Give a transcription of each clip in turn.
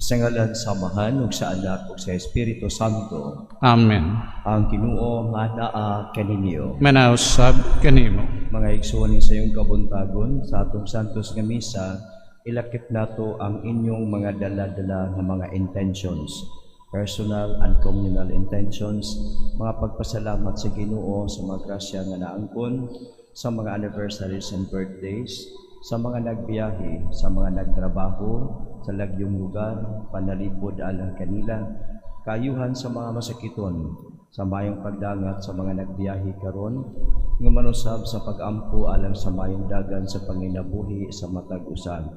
Sa ngalan sa Amahan ug sa Anak ug sa Espiritu Santo. Amen. Ang Ginoo nga naa kaninyo. Manausab kanimo. Mga igsuon sa iyong kabuntagon sa atong santos nga misa, ilakip nato ang inyong mga dala-dala nga mga intentions, personal and communal intentions, mga pagpasalamat sa Ginoo sa mga grasya nga naangkon, sa mga anniversaries and birthdays, sa mga nagbiyahe, sa mga nagtrabaho, sa lagyong lugar, panalipod alang kanila, kayuhan sa mga masakiton, sa mayong pagdangat sa mga nagbiyahe karon, nga manusab sa pag-ampo alang sa mayong dagan sa panginabuhi sa matag usan.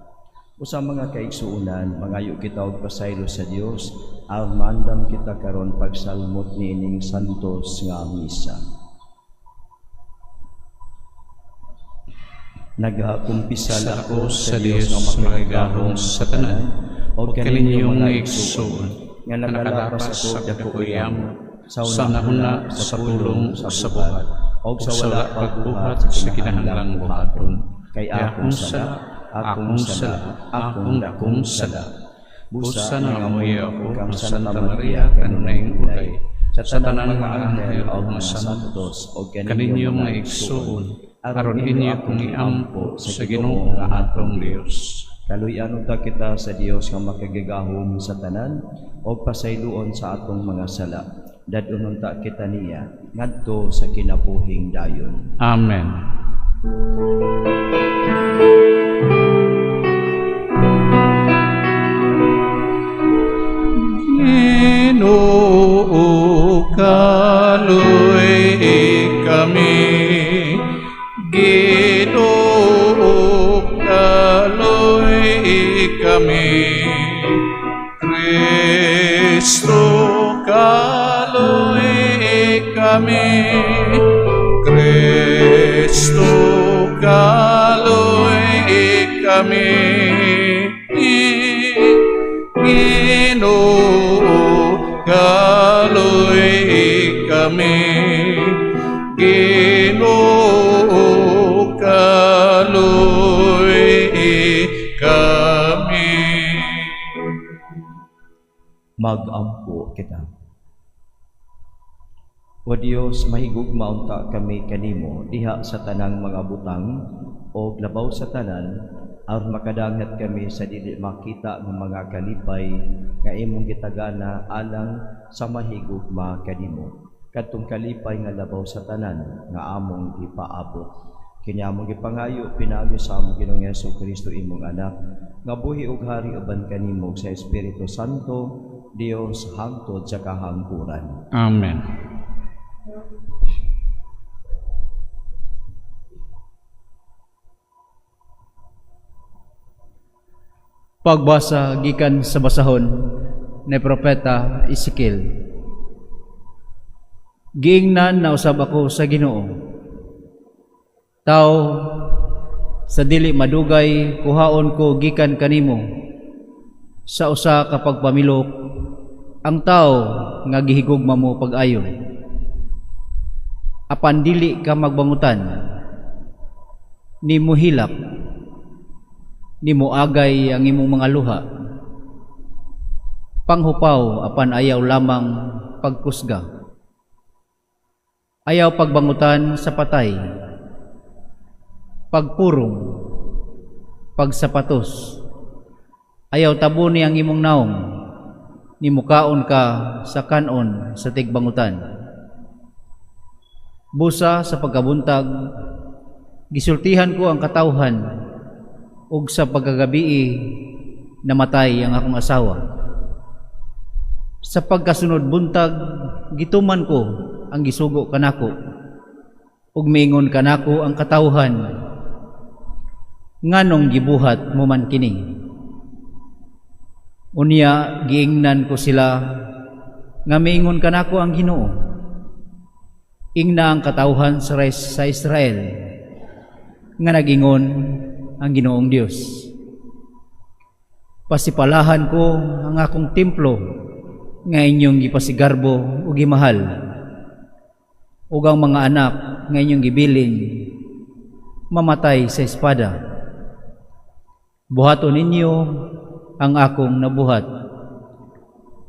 O sa mga kaigsuunan, mangayo kita og pasaylo sa Dios, ang mandam kita karon pagsalmot niining santos nga misa. Nagakumpisal ako sa Dios nga makagahom sa tanan, o kaninyong mga igsuon, nga nagalapas ako dako uyam, sa unahuna sa pulong ug sa buhat, o sa wala pagbuhat sa kinahanglang buhaton. Kay akong sala, akong dakong sala. Busa na amoy ako kang Santa Maria kanunayng ulay, sa tanan mga anghel o mga santos, o kaninyong mga igsuon, aron inyo akong iampo sa Ginoo nga atong Dios. Kaluy-an ta kita sa Dios nga makagagahom sa tanan o pasayloon sa atong mga sala. Dadunon ta kita niya ngadto sa kinabuhing dayon. Amen. Ginoo kaluy kami, Ginoo kaluy kami, Kristo kaluy kami, Kristo kaluy kami, Ginoo kaluy kami, Ginoo kaluy kami. Mag-ampo kita. O Dios, mahigugma unta kami kanimo diha sa tanang mga butang o labaw sa tanan, aron makadangat kami sa dili makita ng mga kalipay nga imong gitagana alang sa mahigugma kanimo. Kadtong kalipay nga labaw sa tanan nga among gipaabot. Kini among gipangayo pinaagi sa among Ginoong Jesucristo imong anak, nga buhi ug hari uban kanimo sa Espiritu Santo, Dios hangtod sa kahangkuran. Amen. Pagbasa gikan sa basahon ni propeta Ezekiel. Giingnan na usab ako sa Ginoo. Tao, sa dili madugay kuhaon ko gikan kanimo sa usa ka pagpamilok ang tao nga gihigugma mo pag-ayo. Apan dili ka magbangutan, nimo hilak, nimo agay ang imong mga luha, panghupaw apan ayaw lamang pagkusga, ayaw pagbangutan sa patay, pagpurong, pagsapatos, ayaw tabuni ang imong naong, nimukaon ka sa kanon sa tigbangutan. Busa sa pagkabuntag, gisultihan ko ang katawhan, ug sa pagkagabii namatay ang akong asawa. Sa pagkasunod buntag, gituman ko ang gisugo kanako, ug mingon kanako ang katawhan, nganong gibuhat mo man kini. Unya giingnan ko sila nga mingon kanako ang Ginoo. Ingna ang katawhan sa Israel nga nagingon ang Ginoong Dios. Pasipalahan ko ang akong templo nga inyong gipasigarbo ug gimahal, ug ang mga anak nga inyong gibilin mamatay sa espada. Buhaton ninyo ang akong nabuhat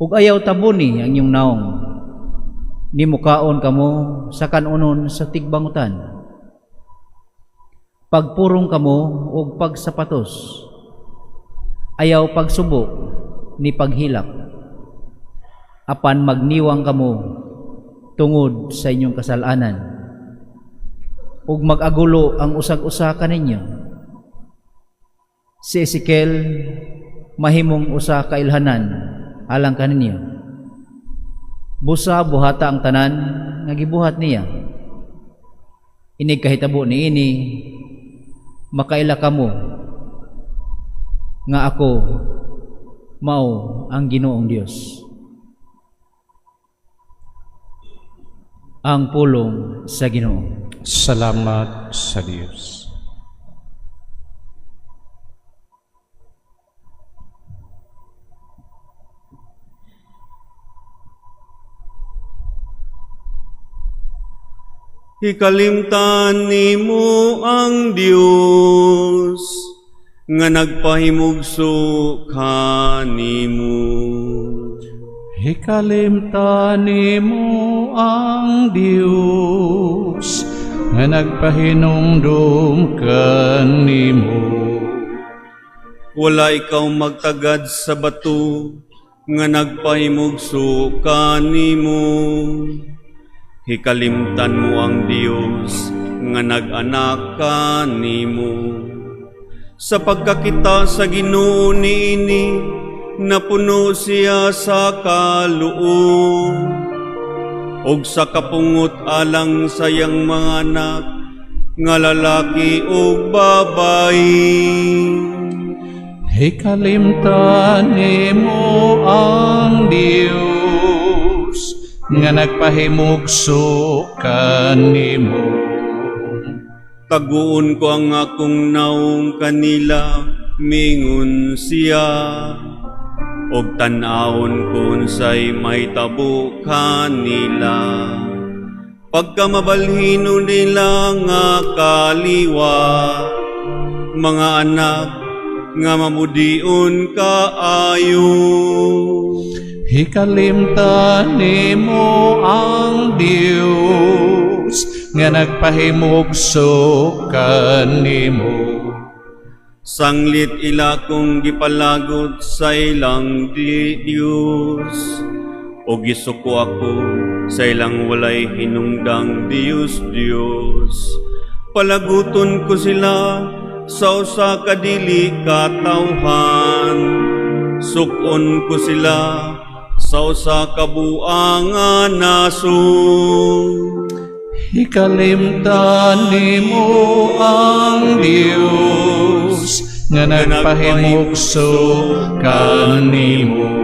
ug ayaw tabuni ang inyong naong, ni mukaon kamo sa kanunon sa tigbangutan. Pagpurong kamo ug pagsapatos, ayaw pagsubo ni paghilak, apan magniwang kamo tungod sa inyong kasalanan, ug mag-agulo ang usag-usa kaninyo. Si Ezekiel mahimong usa ka ilhanan alang kaninyo. Busa buhata ang tanan nga gibuhat niya. Inig kahitabo niini makaila kamo nga ako mao ang Ginoong Dios. Ang pulong sa Ginoo. Salamat sa Diyos. Hikalimtan nimo ang Dios nga nagpahimugso kanimo. Hikalimtan nimo ang Dios nga nagpahinumdum kanimo. Wala ikaw magtagad sa bato nga nagpahimugso kanimo. Hikalimtan mo ang Dios nga nag-anak kanimo. Sa pagkakita sa Ginoo niini, napuno siya sa kaluob, og sa kapungot alang sayang mga anak, nga lalaki o babayi. Hikalimtan nimo ang Dios nga nagpahimugso kanimo. Taguon ko ang akong naong kanila, mingon siya, og tan-awon ko unsay mahitabo kanila. Pagka mabalhino nila nga kaliwa, mga anak nga mamudion kaayo. Hikalimtan nimo ang Dios nga nagpahimugso kanimo. Sanglit ila kong gipalagot sa ilang Diyos, o gisuko ako sa ilang walay hinungdang Diyos. Palaguton ko sila sa usa ka dili katawhan, sukon ko sila sa usa ka buangan nasod. Hikalimtan nimo ang Dios nga nagpahimugso kanimo.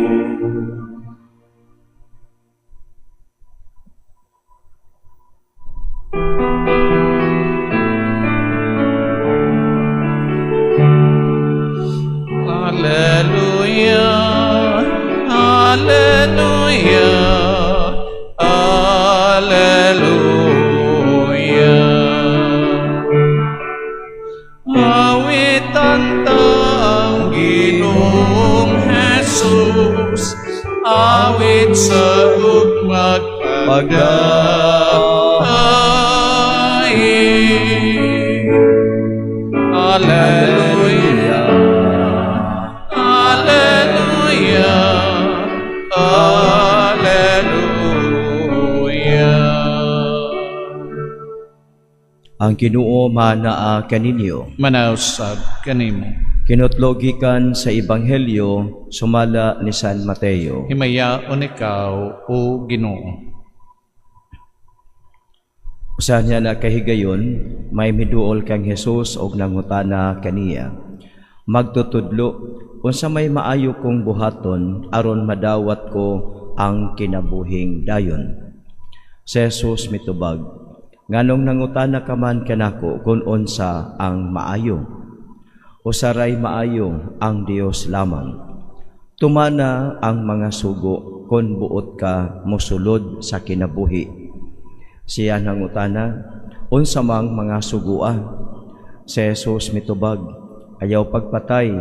Alleluia, alleluia, alleluia. Awitan ta ang Ginoong Jesus, awit sa ugmag pagdaing. Alleluia, alleluia, alleluia. Ang Ginoo manaa kaninyo. Manausab kanimo. Kinutlogikan sa Ebanghelyo sumala ni San Mateo. Himayaon ikaw, O Ginoo. Usahan niya na kahigayon, may miduol kang Jesus og nangutana kaniya. Magtutudlo, unsa may maayo kong buhaton aron madawat ko ang kinabuhing dayon. Si Jesus mitubag, nganong nangutana ka man kanako kung unsa ang maayo. Usaray maayo ang Dios lamang. Tumana ang mga sugo kung buot ka mosulod sa kinabuhi. Siya nangutana, unsa mang mga sugua? Si Jesus mitubag, ayaw pagpatay,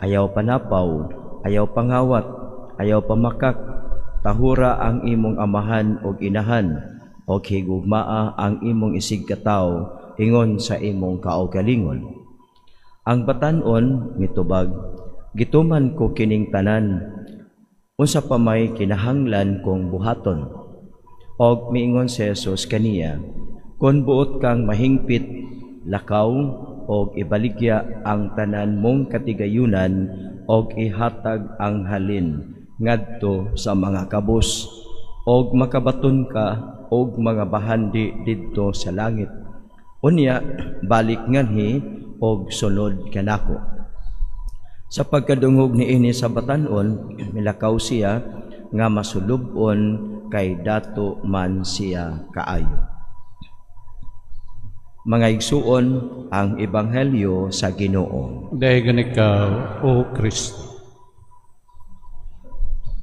ayaw panapaw, ayaw pangawat, ayaw pamakak, tahura ang imong amahan og inahan, og higugmaa ang imong isigkataw ingon sa imong kaugalingon. Ang batan-on mitubag, gituman ko kining tanan, unsa pa may kinahanglan kong buhaton. Og miingon si Jesus kaniya, kung buot kang mahingpit, lakaw, og ibaligya ang tanan mong katigayunan, og ihatag ang halin ngadto sa mga kabus, og makabaton ka og mga bahandi didto sa langit. Unya balik nganhi og sunod kanako. Sa pagkadungog niini sa batan-on, milakaw siya nga masulubon kay dato man siya kaayo. Mga igsuon ang ebanghelyo sa Ginoo. Dayon ikaw, O Kristo.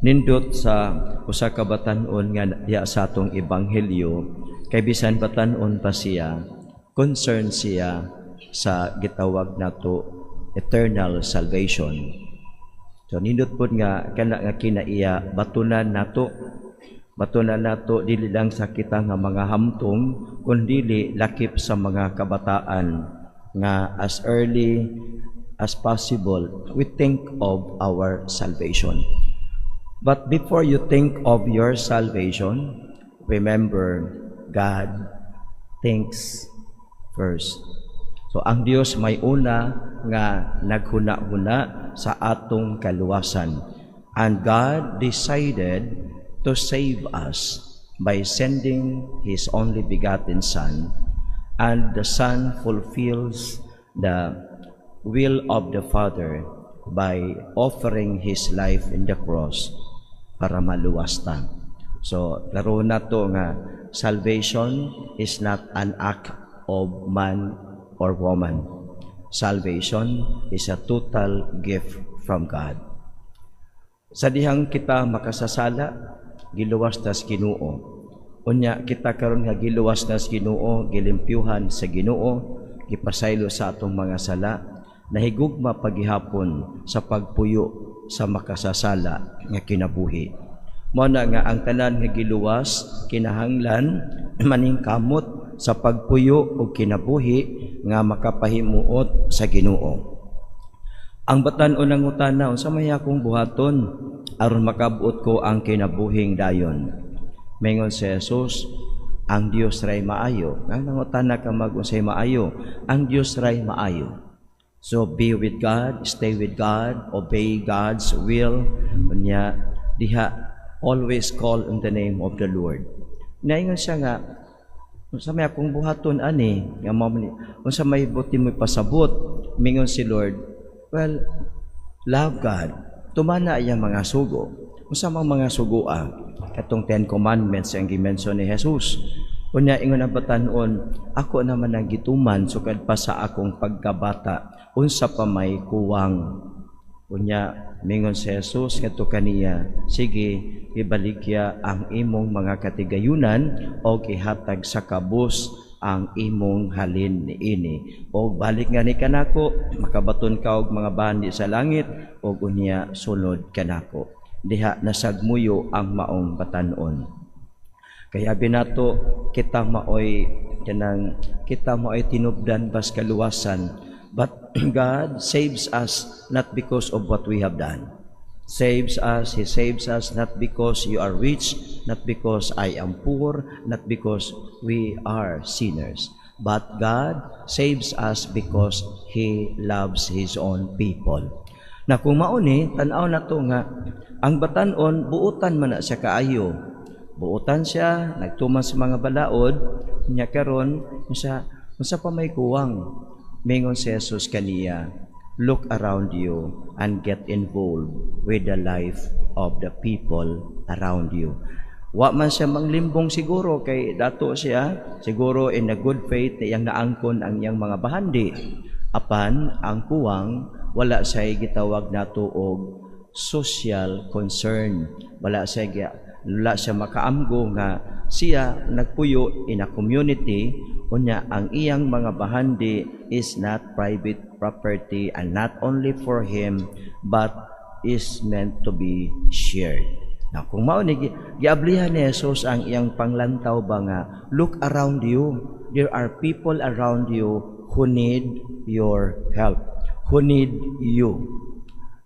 Nindot sa usa ka batan-on nga diya sa atong ebanghelyo, kay bisan batan-on pa siya, concern siya sa gitawag nato eternal salvation. So nindot pod nga kana nga kinaiya batunan nato dili lang sa kita nga mga hamtong, kundi lakip sa mga kabataan nga as early as possible we think of our salvation. But before you think of your salvation, remember God thinks first. So ang Dios may una nga naghuna-huna sa atong kaluwasan, and God decided to save us by sending His only begotten Son, and the Son fulfills the will of the Father by offering His life in the cross para maluwas ta. So, laro na to nga salvation is not an act of man or woman. Salvation is a total gift from God. Sa dihang kita makasasala, giluwas tas Ginoo. Unya kita karon nga giluwas tas Ginoo, gilimpyuhan sa Ginoo, gipasaylo sa atong mga sala, nahigugma paghihapon sa pagpuyo sa makasasala nga kinabuhi. Mao na nga ang tanan nga giluwas kinahanglan maningkamot sa pagpuyo og kinabuhi nga makapahimuot sa Ginoo. Ang batan-on ng utana, unsa may akong buhaton aron makabuot ko ang kinabuhing dayon. Mengon si Jesus, ang Dios ray maayo. Ang nangutana ka mag-unsay maayo, ang Dios ray maayo. So be with God, stay with God, obey God's will. Unya diha always call on the name of the Lord. Naingon siya nga, unsa may akong buhaton ani, nga unsa may buti mo pasabot, mingon si Lord, well, love God. Tumana iyang mga sugo. Unsa mang mga sugoa? Katong 10 commandments ang gimension ni Jesus. Unya ingon ang batan-on, ako naman ang gituman sukad pa sa akong pagkabata, unsa pa may kuwang. Unya mingon si Jesus ngadto kaniya, sige, ibaligya ang imong mga katigayunan o ihatag sa kabus ang imong halin niini. O balik nga ni kanako, makabaton ka og mga bandi sa langit, o unya sunod kanako. Diha nasagmuyo ang maong batan-on. Kaya binato kita maoy tinubdan bas kaluwasan, but God saves us not because of what we have done. He saves us not because you are rich, not because I am poor, not because we are sinners. But God saves us because He loves His own people. Na kung mauni, tanaw na to nga, ang batan-on, buutan man na siya kaayo. Buutan siya, nagtuman sa mga balaod, niya karon, unsa pa may kuwang. Mingon si Jesus kaniya, look around you and get involved with the life of the people around you. Wa man siya manglimbong siguro kay dato siya siguro in a good faith iyang naangkon ang iyang mga bahandi. Apan ang kuwang wala siya gitawag nato og social concern. Wala siya makaamgo nga siya nagpuyo in a community. Unya ang iyang mga bahandi is not private property and not only for him but is meant to be shared. Now, kung mao ni giablihan ni Jesus ang iyang panglantaw ba nga, look around you. There are people around you who need your help, who need you.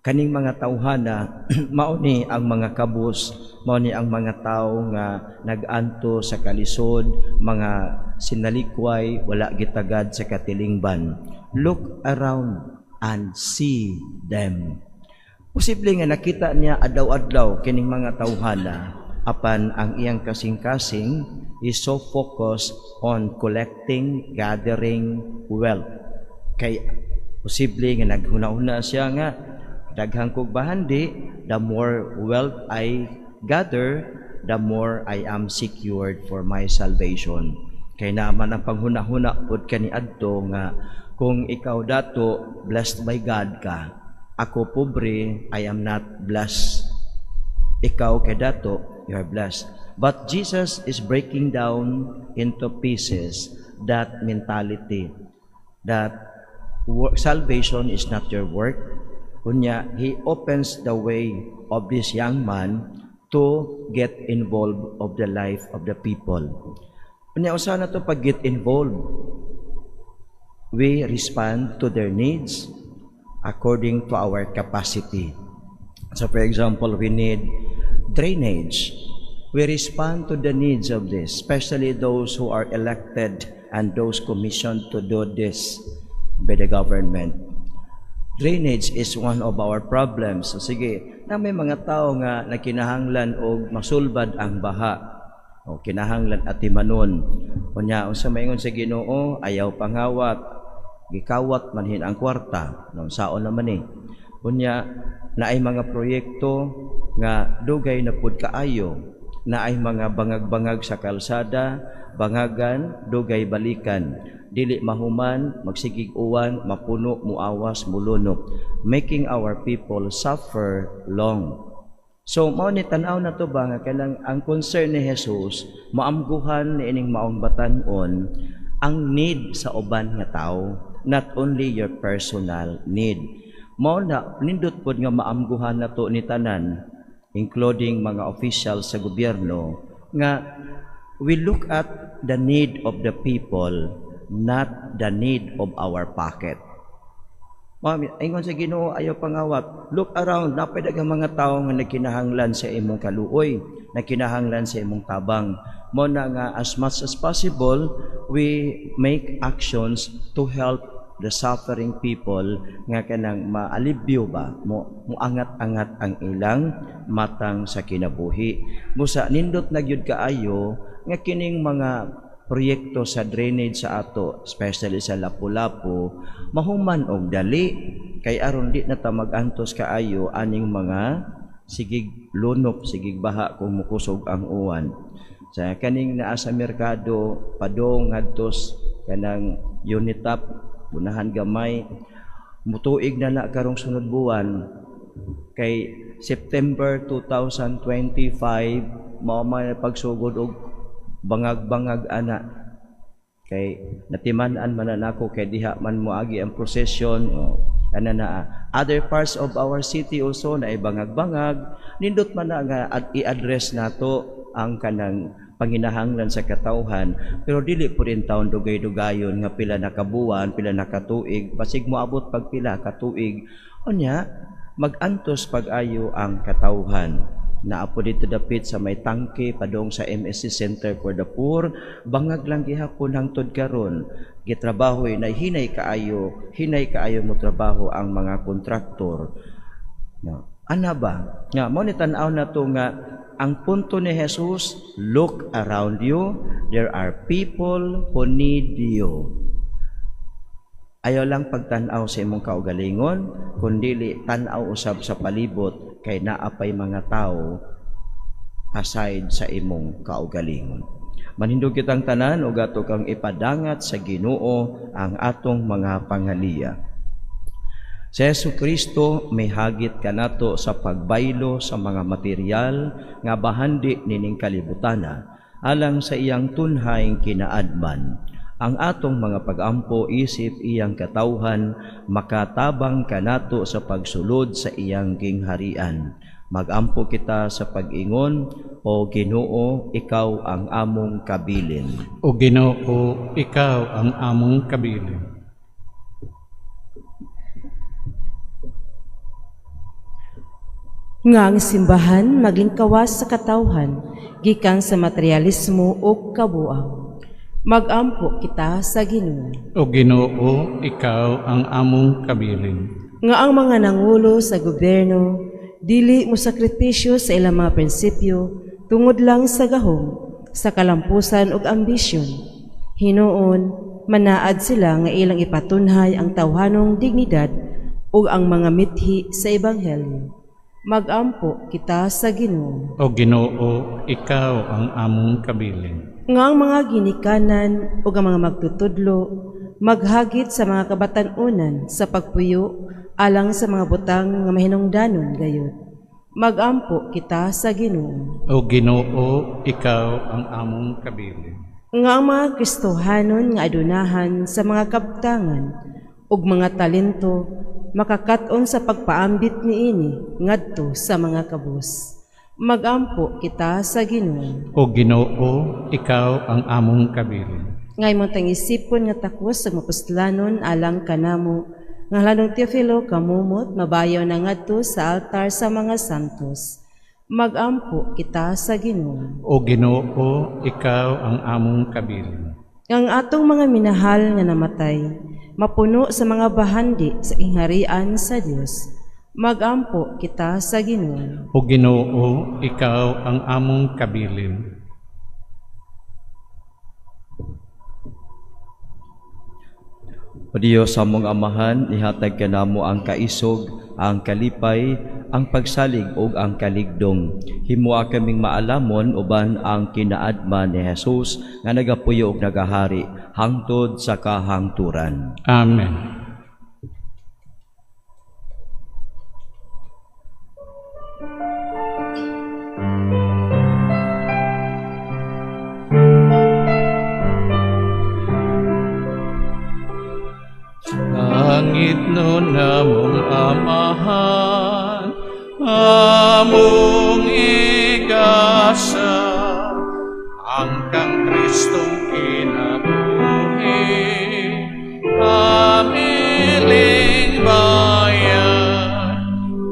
Kaning mga tawhana, mao ni ang mga kabus, mao ni ang mga tao nga nag-anto sa kalisod, mga sinalikway, wala gitagad sa katilingban. Look around and see them. Posible nga nakita niya adlaw-adlaw kining mga tawhana, apan ang iyang kasing-kasing is so focused on collecting, gathering wealth. Kay posible nga naghuna-huna siya nga, daghang kog bahandi, the more wealth I gather, the more I am secured for my salvation. Kay naman ang panghuna-huna pod kaniadto nga kung ikaw dato blessed by God ka, ako pobre, I am not blessed. Ikaw kay dato, you are blessed. But Jesus is breaking down into pieces that mentality that salvation is not your work. Kunya, He opens the way of this young man to get involved of the life of the people. Kunya, usaha na to pag get involved. We respond to their needs according to our capacity. So for example, we need drainage. We respond to the needs of this, especially those who are elected and those commissioned to do this by the government. Drainage is one of our problems. So sige, na may mga tao nga nakinahanglan og masulbad ang baha. O kinahanglan atimanon. Unya unsa maingon sa Ginoo, ayaw pangawat, gikawat manhin ang kwarta. No, saon naman ni. Unya naay mga proyekto nga dugay na pud kaayo, naay mga bangag-bangag sa kalsada, bangagan, dugay balikan. Dili mahuman, magsigig uwan, mapuno, muawas, mulunok, making our people suffer long. So, mao ni tan-aw na to ba nga kanang ang concern ni Jesus, maamguhan ni ining maong batan-on ang need sa uban nga tao, not only your personal need. Mao na nindot pod nga maamguhan na to ni tanan, including mga officials sa gobyerno, nga we look at the need of the people, not the need of our pocket. Ingon sa Ginoo, ayaw pangawat. Look around, napay daghang mga tao nga nagkinahanglan sa imong kaluoy, nagkinahanglan sa imong tabang. Mo na nga as much as possible, we make actions to help the suffering people nga kanang maalibyo ba, mo angat-angat ang ilang matang sa kinabuhi. Musa nindot na gyud kaayo nga kining mga proyekto sa drainage sa ato, especially sa Lapu-Lapu, mahuman og dali kay aron di na ta mag-antos kaayo aning mga sigig lunop, sigig baha kung mukusog ang uwan. Sa kaning naa sa merkado padong ngadtos kanang Unitap, bunahan gamay, mutuig na karong sunod buwan kay September 2025 mao man pagsugod og bangag-bangag ana kay natiman-an man nako kay diha man moagi ang prosesyon ana na other parts of our city also na bangag-bangag nindot man na nga i-address nato ang kanang panginahanglan sa katawhan, pero dili po rin taon dugay-dugayon nga pila na kabuwan, pila na katuig, basig moabot pag pila katuig. Unya, mag-antos pag-ayo ang katawhan. Naapo dito dapit sa may tangke padong sa MSC Center for the Poor, bangag lang gihapon hangtod karon. Gitrabahoy na hinay kaayo mo trabaho ang mga kontraktor. No. Ana ba? Nga mo ni tan-aw na to nga ang punto ni Jesus, look around you, there are people who need you. Ayaw lang pagtanaw sa imong kaugalingon, kundi tanaw usab sa palibot kay naapay mga tao aside sa imong kaugalingon. Manindog kitang tanan ug ato kang ipadangat sa Ginoo ang atong mga pangaliya. Si Jesucristo may hagit kanato sa pagbaylo sa mga material nga bahandi nining kalibutana alang sa iyang tunhayng kinaadman. ang atong mga pag-ampo isip iyang katawhan, makatabang kanato sa pagsulod sa iyang gingharian. Magampo kita sa pag-ingon, o Ginoo, ikaw ang among kabilin. O Ginoo, ikaw ang among kabilin. Nga ang simbahan maglingkawas sa katawhan, gikan sa materialismo o kabuang. Magampo kita sa Ginoo. O Ginoo, ikaw ang among kabilin. Nga ang mga nangulo sa gobyerno, dili mo sakripisyo sa ilang mga prinsipyo, tungod lang sa gahom, sa kalampusan ug ambisyon. Hinuon, manaad sila nga ilang ipatunhay ang tawhanong dignidad ug ang mga mithi sa Ebanghelyo. Magampo kita sa Ginoo. O Ginoo, ikaw ang among kabilin. Nga ang mga ginikanan ug ang mga magtutudlo, maghagit sa mga kabatan-unan sa pagpuyo alang sa mga butang nga mahinungdanon gayud. Magampo kita sa Ginoo. O Ginoo, ikaw ang among kabilin. Nga ang mga Kristohanon nga adunahan sa mga kabtangan ug mga talento, makakat-on sa pagpaambit niini ngadto sa mga kabus. Magampo kita sa Ginoo. O Ginoo, ikaw ang among kabilin. Ngay mo tang isipon nga takos sa mapustlanon alang kanamo, nga halanong Teofilo kamumot mabayaw na ngadto sa altar sa mga santos. Magampo kita sa Ginoo. O Ginoo, ikaw ang among kabilin. Ang atong mga minahal nga namatay, mapuno sa mga bahandi sa ingharian sa Dios. Magampo kita sa Ginoo. O Ginoo, ikaw ang among kabilin. O Diyos among amahan, ihatag kanamo ang kaisog, ang kalipay, ang pagsalig ug ang kaligdong. Himua kaming maalamon uban ang kinaadma ni Jesus nga nagapuyo ug nagahari hangtod sa kahangturan. Amen. Langit no namong amahan, among igasa, ang kang Kristong kinabuhi, amiling bayan,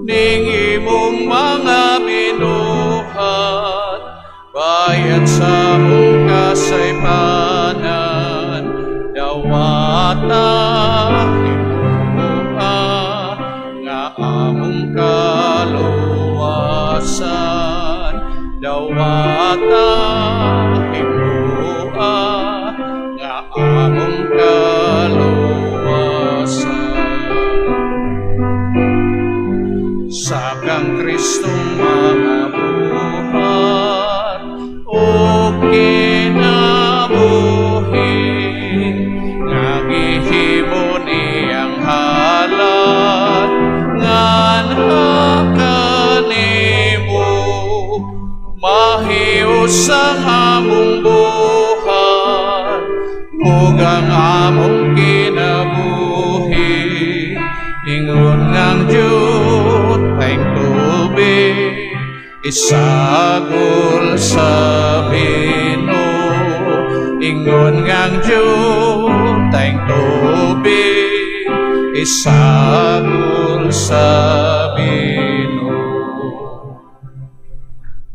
ning imong mga binuhat, bayad sa mong kasaypanan, dawata kaluwasan, dawata himua nga among kaluwasan. Sa kang Kristong mga buhat o kinabuhi, nga gihimo niyang halat, ngan kanimo mahius ang among buhat ug ang among kinabuhi, ingon ngang Diyut ay tubig isagol sa bino, ingon ngang Diyut ay tubig isagol sa bino.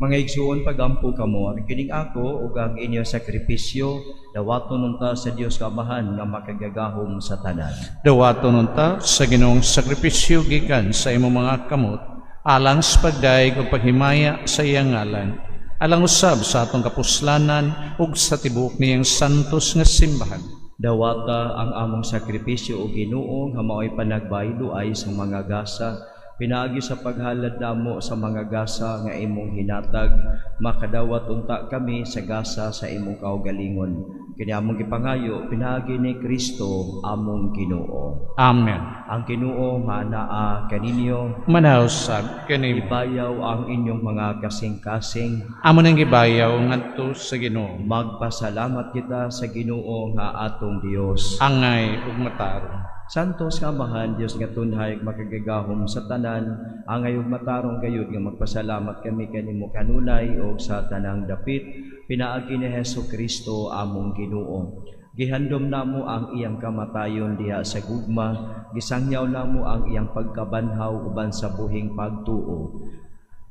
Mga igsuon pagampo kamo, kining ako ug ang inyo sakripisyo, dawaton nunta sa Dios kaamahan nga makagagahom sa tanan. Dawaton nunta sa Ginoong sakripisyo gikan sa imong mga kamot, alang sa pagdaig ug paghimaya sa iyang ngalan, alang usab sa atong kapuslanan ug sa tibuok niyang santos nga simbahan. Dawata ang among sakripisyo o Ginoo nga mao'y panagbaylo ay sa mga gasa Pinaagi sa paghalad namo sa mga gasa nga imong hinatag, makadawat unta kami sa gasa sa imong kaugalingon. Kini among gipangayo pinaagi ni Kristo among Ginoo. Amen. Ang Ginoo nga naa kaninyo, Manausab kini ibayaw ang inyong mga kasing-kasing. amo nang gibayaw ngadto sa Ginoo. Magpasalamat kita sa Ginoo nga atong Dios. Angay ug matarong. Santos nga Amahan, Dios nga tunhay makagagahom sa tanan, angay ug matarong gayud nga magpasalamat kami kanimo kanunay o sa tanang dapit pinaagi ni Hesus Kristo among Ginoo. Gihandom namo ang iyang kamatayon diha sa gugma, gisangyaw namo ang iyang pagkabanhaw uban sa buhing pagtuo.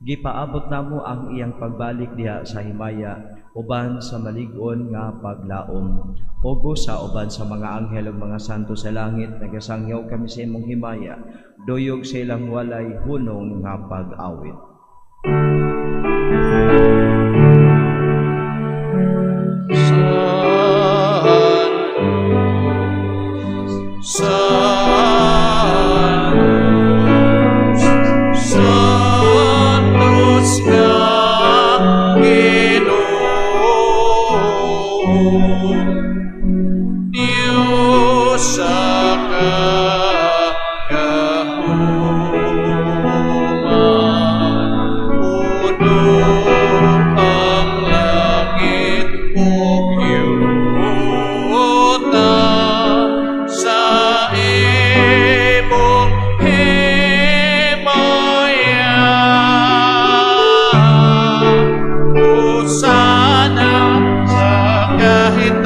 Gipaabot namo ang iyang pagbalik diha sa himaya uban sa malig-on nga paglaom. Ogo sa uban sa mga anghel ug mga santo sa langit, nagasangyaw kami sa imong himaya, doyog sa ilang walay hunong nga pag-awit. Santos nga Ginoo, Diyos sa kagahuman, puno ang langit ug yuta sa imong himaya. Hosana sa kahitasan.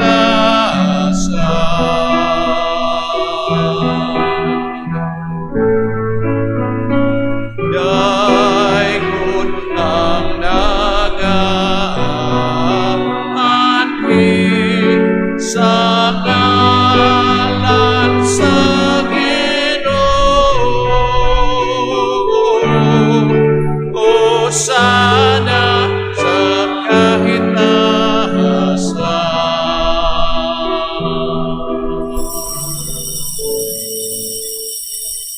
Daigod ang nagaanhi sa ngalan sa Ginoo. Hosana sa kahitasan.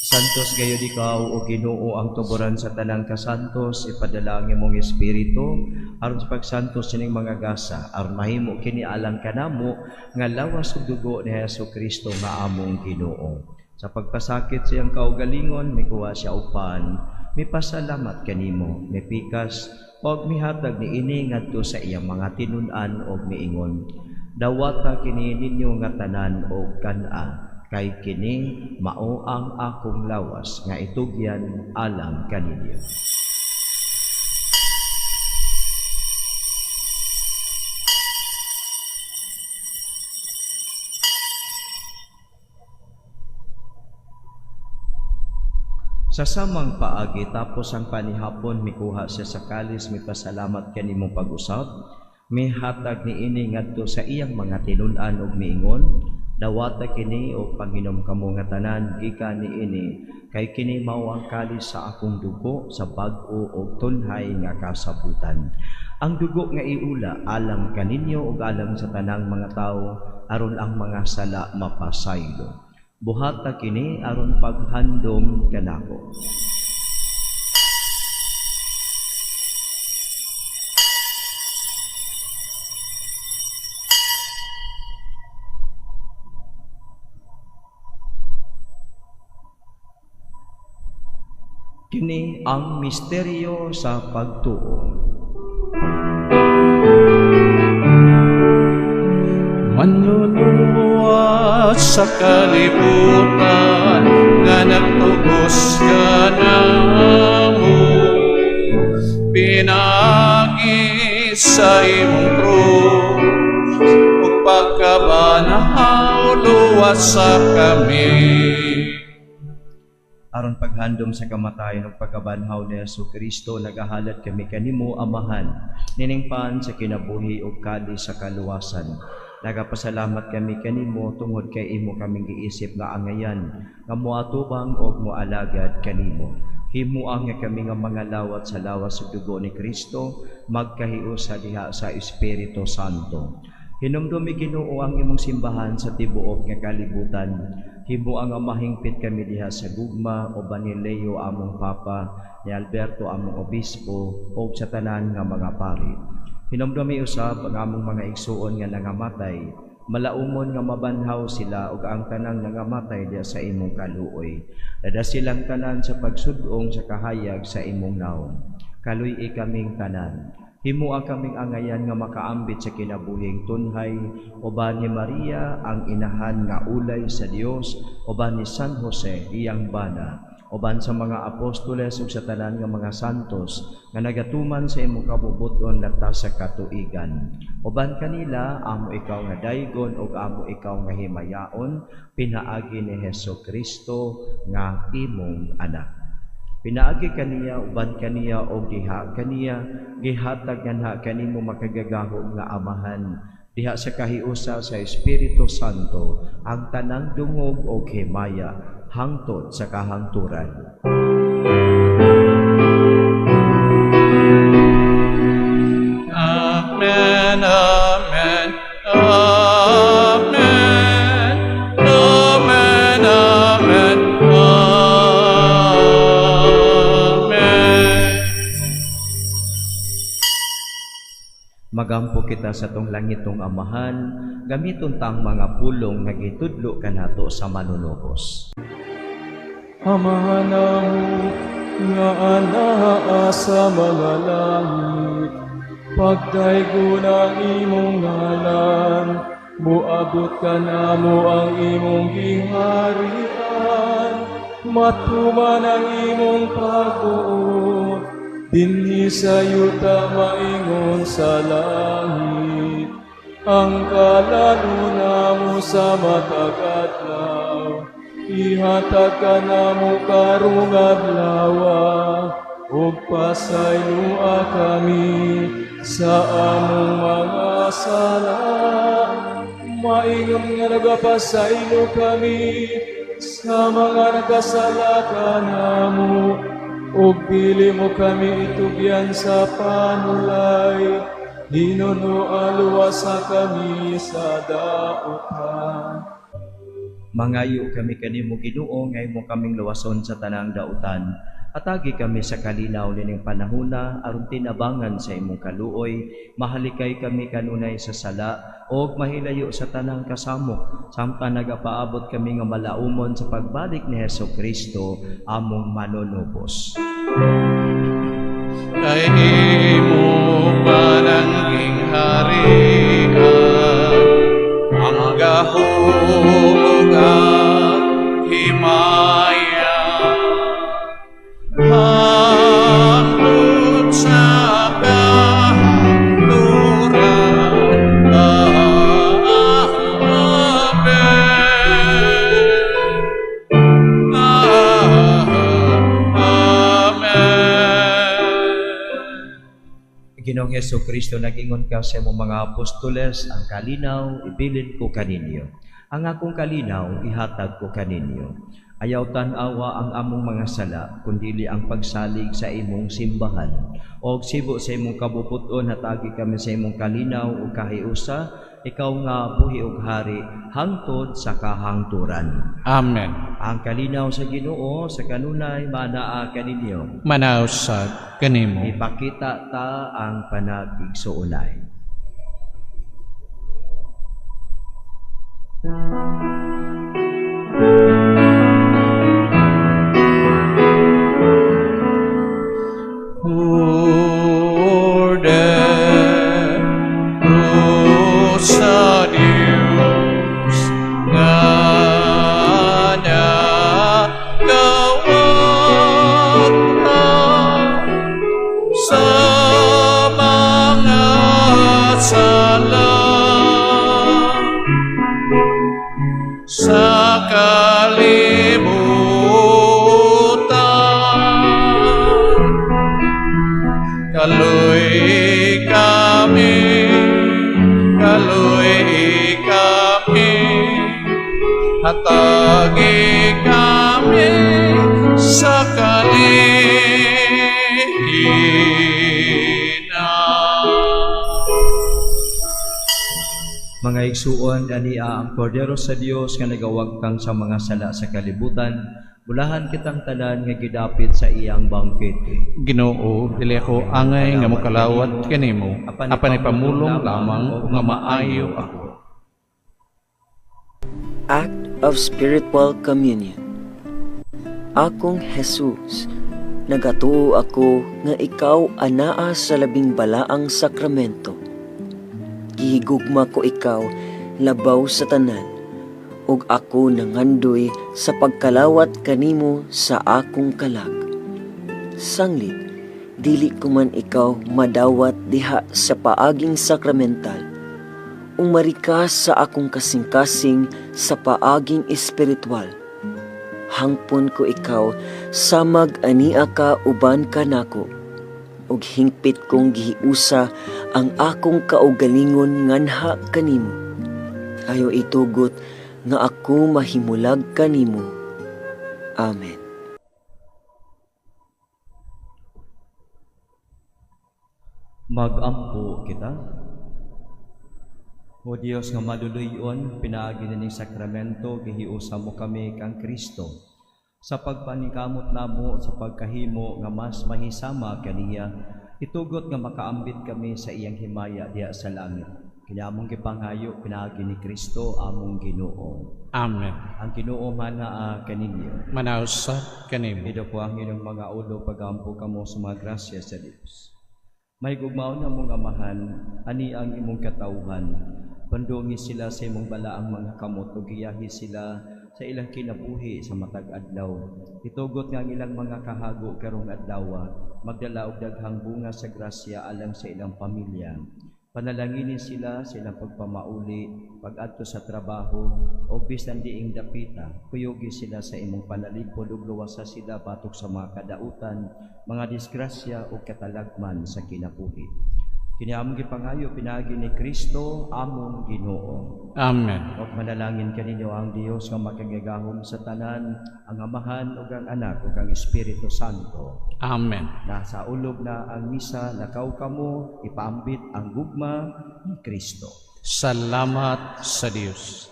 Santos gayud ikaw o Ginoo ang tuburan sa tanang kasantos, ipadala ang imong espiritu aron sa pagsantos sining mga gasa, aron mahimo kini alang kanamo nga lawas ug dugo ni Hesus Kristo nga among Ginoo. Sa pagpasakit sa iyang kaugalingon, mikuha siya upan, mipasalamat kanimo, mipikas og mihatag niini ngadto sa iyang mga tinun-an og miingon. Dawata kini ninyo nga tanan og kan-a, kay kini mao ang akong lawas nga itugyan alang kaninyo. Sa samang paagi tapos ang panihapon mikuha siya sa kalis, mipasalamat kanimong pag-usab, mihatag niini ngadto sa iyang mga tinun-an ug miingon. Dawata kini o Panginom kamo nga tanan gikan niini, kay kini mao ang kalis sa akong dugo sa bag-o ug tunhay nga kasabutan. Ang dugo nga iula alang kaninyo ug alang sa tanang mga tawo aron ang mga sala mapasaylo. Buhata kini aron paghandom kanako. Kini ang misteryo sa pagtuo. Manluluwa sa kalibutan nga nagtugos ka namo, pinagi sa imong krus ug pagkabanahaw luwas sa kami. Aron paghandom sa kamatayon ug pagkabanhaw ni Hesus Kristo, nagahalad kami kanimo Amahan, niningpan sa kinabuhi ug kali sa kaluwasan. Nagapasalamat kami kanimo tungod kay imo kaming giisip nga angayan, nga moatubang og moalagad kanimo. Himuang nga kami nga mga lawat sa lawas ug dugo ni Kristo, magkahiusa diha sa Espiritu Santo. Hinumdumi Ginoo ang imong simbahan sa tibuok nga kalibutan. Himo ang mahingpit kami diha sa gugma o ni Leo among papa, ni Alberto among obispo o sa tanan nga mga pari. Hinumdumi usab ang among mga igsuon nga nangamatay, malaumon nga mabanhaw sila ug ang tanang nangamatay diha sa imong kaluoy. Dada silang tanan sa pagsudong sa kahayag sa imong naong. Kaluy kaming tanan. Himua kaming angayan nga makaambit sa kinabuhing tunhay, uban ni Maria ang inahan nga ulay sa Dios, uban ni San Jose iyang bana, uban sa mga apostoles ug sa tanan nga mga santos nga nagatuman sa imong kabubuton latas sa katuigan. Uban kanila amo ikaw nga daygon ug amo ikaw nga himayaon, pinaagi ni Hesukristo nga imong anak. Pinaagi kaniya, uban kaniya, o diha kaniya, gihatag nga kanimo makagagahom nga amahan, diha sa kahiusa sa Espiritu Santo, ang tanang dungog o himaya, hangtod sa kahangturan. Amen, amen, amen, amen, amen, amen. Magampo kita sa tong langitong amahan, gamiton tang mga pulong nga gitudlo kanato sa manunubos. Amahan namo nga anaa sa mga langit, pagdaygon ang imong ngalan, muabot ka namo ang imong gingharian, matuman ang imong pagbuot, dinhi sa yuta maingon sa langit, ang kalaluna mo sa matag adlaw, ihatag ka namo karong adlawa, ug pasaynua kami sa among mga sala, maingon nga nagapasaylo kami sa mga nagkasala kanamo, ug dili mo kami itugyan sa panulay, hinunualuwasa kami sa dautan. Mangayo kami kanimo Ginoo nga imo kaming luwason sa tanang dautan. Atagi kami sa kalinaw nining panahona aron tinabangan sa imong kaluoy, mahalikay kami kanunay sa sala og mahilayo sa tanang kasamok, samtang nagapaabot kami nga malaumon sa pagbalik ni Hesukristo among manunubos. Kay imo pananging harian, ang gahom ang himaya, hangtod sa kahangturan. Ginoong Hesukristo, nag-ingon ka sa imong mga apostoles, ang kalinaw ibilin ko kaninyo, ang akong kalinaw ihatag ko kaninyo. Ayaw tan-awa ang among mga sala, kundili ang pagsalig sa imong simbahan. O sibo sa imong kabuputon, hatagi kami sa imong kalinaw o kahiusa, ikaw nga buhi ug hari, hangtod sa kahangturan. Amen. Ang kalinaw sa Ginoo sa kanunay manaa kaninyo. Manausag kanimo. Ipakita ta ang panag-igsuunay. Sa Diyos nga nagawat sa mga sala, sa kalibutan, kaluy kami, hatagi kami sa kalihina. Mga igsuon, ania ang kordero sa Dios nga nagawagtang sa mga sala sa kalibutan, bulahan kitang tanan nga gidapit sa iyang bangkete. Ginoo, dili ako angay nga mokalawat kanimo, apan ipamulong lamang nga maayo ako. Act of Spiritual Communion. Akong Jesus, nagatuo ako nga ikaw anaa sa labing balaang sakramento. Gihigugma ko ikaw labaw sa tanan, ug ako nangandoy sa pagkalawat kanimo sa akong kalag. Sanglit, dili ko man ikaw madawat diha sa paaging sakramental, umarikas sa akong kasing-kasing sa paaging espiritual. Hangpon ko ikaw samag ania ka uban kanako, ug hingpit kong gihiusa ang akong kaugalingon nganha kanimo. Ayo itugot nga ako mahimulag kanimo. Amen. Magampo kita. O Dios nga maluluyon, pinaagi na ning sakramento, gihiusa mo kami kang Kristo. Sa pagpanikamot namo sa pagkahimo nga mas mahisama kaniya, itugot nga makaambit kami sa iyang himaya diha sa langit. Kiniamong gipanghayo pinaagi ni Kristo among Ginoo. Amen. Ang Ginoo manaa kaninyo. Manausap kanimo. Ido po ang inyong mga ulo pagampo kamo sa mga grasya sa Dios. May gugmao na mong amahan, ani ang imong katawhan. Pandungi sila sa imong balaang mga kamot ug giyahi sila sa ilang kinabuhi sa matag adlaw. Itugot nga ang ilang mga kahago karong adlaw, magdala og daghang bunga sa grasya alang sa ilang pamilya. Panalanginin sila sa ilang pagpamauli, pag-adto sa trabaho, o bisan diing dapita, kuyogi sila sa imong panalipod ug luwasa sila batok sa mga kadautan, mga disgrasya o katalagman sa kinabuhi. Kini among gipangayo pinaagi ni Kristo among Ginoo. Amen. Ug manalangin kaninyo ang Dios nga makagagahom sa tanan, ang Amahan ug ang Anak ug ang Espiritu Santo. Amen. Nasa ulog na ang misa, nakaw kamo, ipaambit ang gugma ni Kristo. Salamat sa Dios.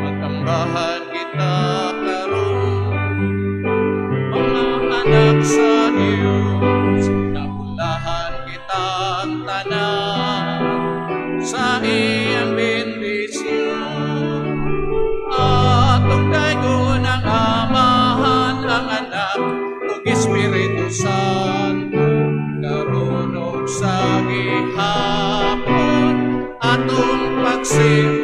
Magambahan kita karon, mga anak sa Dios, nabulahan kitang tanan sa iyang bendisyon. Atong daygon ang Amahan, ang Anak, ug Espiritu Santo, karon ug sa gihapon atong pagsiulo.